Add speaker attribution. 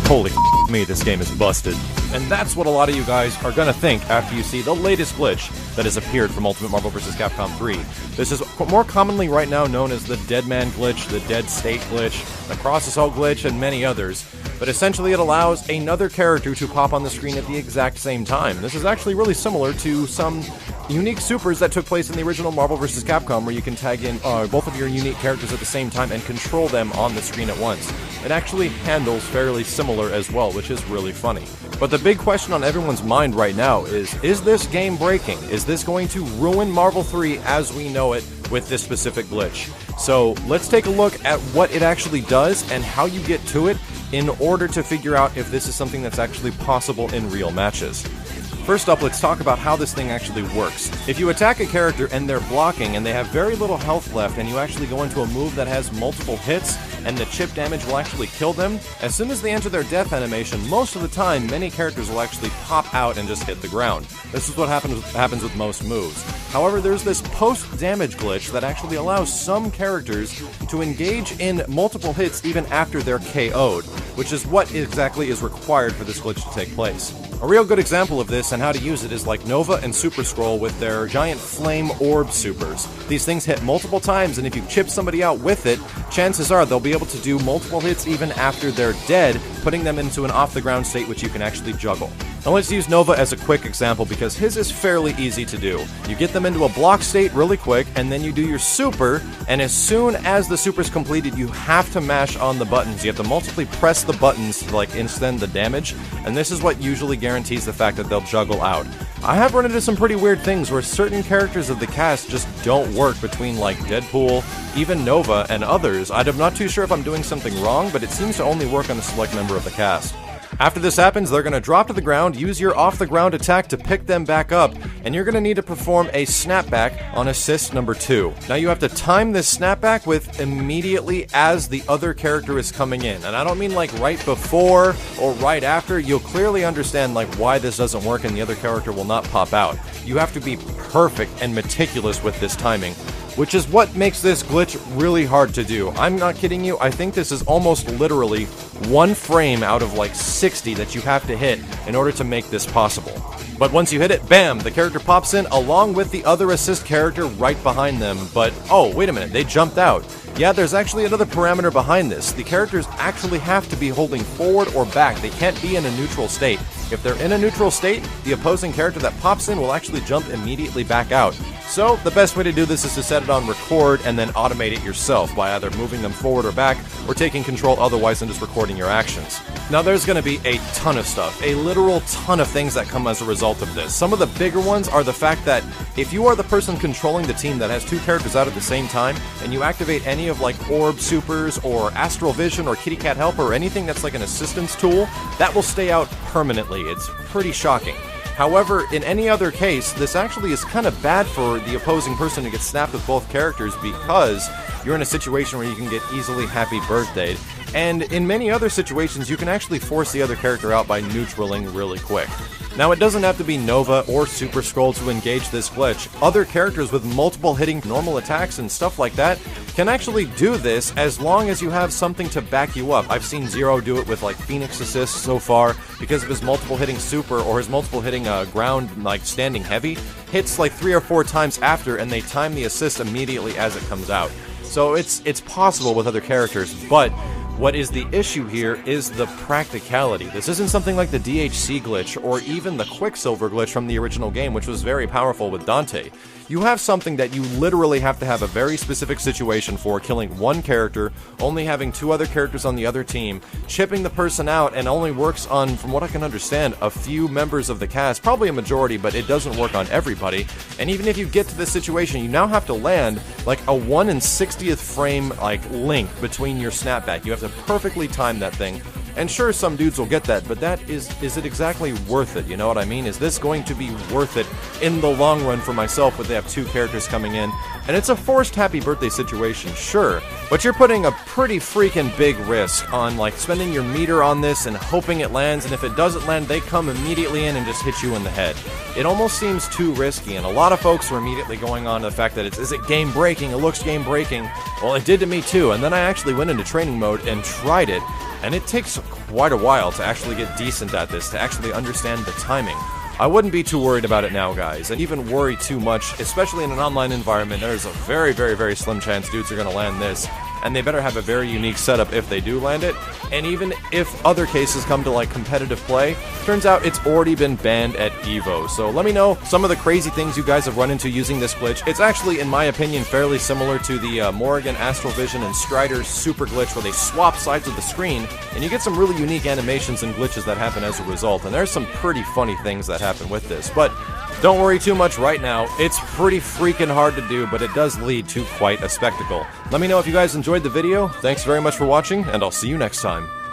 Speaker 1: Holy me, this game is busted. And that's what a lot of you guys are gonna think after you see the latest glitch that has appeared from Ultimate Marvel vs. Capcom 3. This is more commonly right now known as the Dead Man glitch, the Dead State glitch, the Cross Assault glitch, and many others. But essentially it allows another character to pop on the screen at the exact same time. This is actually really similar to some unique supers that took place in the original Marvel vs. Capcom, where you can tag in both of your unique characters at the same time and control them on the screen at once. It actually handles fairly similar as well, which is really funny. But the big question on everyone's mind right now is this game breaking? Is this going to ruin Marvel 3 as we know it with this specific glitch? So let's take a look at what it actually does and how you get to it in order to figure out if this is something that's actually possible in real matches. First up, let's talk about how this thing actually works. If you attack a character and they're blocking and they have very little health left and you actually go into a move that has multiple hits and the chip damage will actually kill them, as soon as they enter their death animation, most of the time, many characters will actually pop out and just hit the ground. This is what happens with most moves. However, there's this post-damage glitch that actually allows some characters to engage in multiple hits even after they're KO'd, which is what exactly is required for this glitch to take place. A real good example of this and how to use it is like Nova and Super Scroll with their giant flame orb supers. These things hit multiple times, and if you chip somebody out with it, chances are they'll be able to do multiple hits even after they're dead, putting them into an off-the-ground state which you can actually juggle. Now let's use Nova as a quick example because his is fairly easy to do. You get them into a block state really quick, and then you do your super, and as soon as the super's completed, you have to mash on the buttons. You have to multiply press the buttons to extend the damage, and this is what usually guarantees the fact that they'll juggle out. I have run into some pretty weird things where certain characters of the cast just don't work between like Deadpool, even Nova, and others. I'm not too sure if I'm doing something wrong, but it seems to only work on a select member of the cast. After this happens, they're going to drop to the ground, use your off-the-ground attack to pick them back up, and you're going to need to perform a snapback on assist number 2. Now you have to time this snapback with immediately as the other character is coming in, and I don't mean like right before or right after. You'll clearly understand like why this doesn't work and the other character will not pop out. You have to be perfect and meticulous with this timing, which is what makes this glitch really hard to do. I'm not kidding you, I think this is almost literally one frame out of like 60 that you have to hit in order to make this possible. But once you hit it, bam, the character pops in along with the other assist character right behind them. But, oh, wait a minute, they jumped out. Yeah, there's actually another parameter behind this. The characters actually have to be holding forward or back. They can't be in a neutral state. If they're in a neutral state, the opposing character that pops in will actually jump immediately back out. So, the best way to do this is to set it on record and then automate it yourself by either moving them forward or back, or taking control otherwise and just recording your actions. Now there's going to be a ton of stuff, a literal ton of things that come as a result of this. Some of the bigger ones are the fact that if you are the person controlling the team that has two characters out at the same time, and you activate any of like Orb Supers or Astral Vision or Kitty Cat Helper or anything that's like an assistance tool, that will stay out permanently. It's pretty shocking. However, in any other case, this actually is kind of bad for the opposing person to get snapped with both characters because you're in a situation where you can get easily happy birthdayed, and in many other situations you can actually force the other character out by neutraling really quick. Now it doesn't have to be Nova or Super Scroll to engage this glitch. Other characters with multiple hitting normal attacks and stuff like that can actually do this as long as you have something to back you up. I've seen Zero do it with like Phoenix Assist so far because of his multiple hitting super or his multiple hitting ground like standing heavy. Hits like 3 or 4 times after and they time the assist immediately as it comes out. So it's possible with other characters, but what is the issue here is the practicality. This isn't something like the DHC glitch or even the Quicksilver glitch from the original game, which was very powerful with Dante. You have something that you literally have to have a very specific situation for, killing one character, only having 2 other characters on the other team, chipping the person out, and only works on, from what I can understand, a few members of the cast, probably a majority, but it doesn't work on everybody. And even if you get to this situation, you now have to land like a 1 in 60th frame like link between your snapback. You have to perfectly time that thing. And sure, some dudes will get that, but is it exactly worth it? You know what I mean? Is this going to be worth it in the long run for myself when they have 2 characters coming in? And it's a forced happy birthday situation, sure, but you're putting a pretty freaking big risk on like spending your meter on this and hoping it lands, and if it doesn't land, they come immediately in and just hit you in the head. It almost seems too risky, and a lot of folks are immediately going on to the fact that is it game breaking? It looks game breaking. Well, it did to me too, and then I actually went into training mode and tried it. And it takes quite a while to actually get decent at this, to actually understand the timing. I wouldn't be too worried about it now, guys, and even worry too much, especially in an online environment. There's a very, very, very slim chance dudes are going to land this, and they better have a very unique setup if they do land it. And even if other cases come to like competitive play, turns out it's already been banned at EVO. So let me know some of the crazy things you guys have run into using this glitch. It's actually, in my opinion, fairly similar to the Morrigan, Astral Vision, and Strider's super glitch where they swap sides of the screen, and you get some really unique animations and glitches that happen as a result. And there's some pretty funny things that happen with this, but don't worry too much right now. It's pretty freaking hard to do, but it does lead to quite a spectacle. Let me know if you guys enjoyed the video. Thanks very much for watching, and I'll see you next time.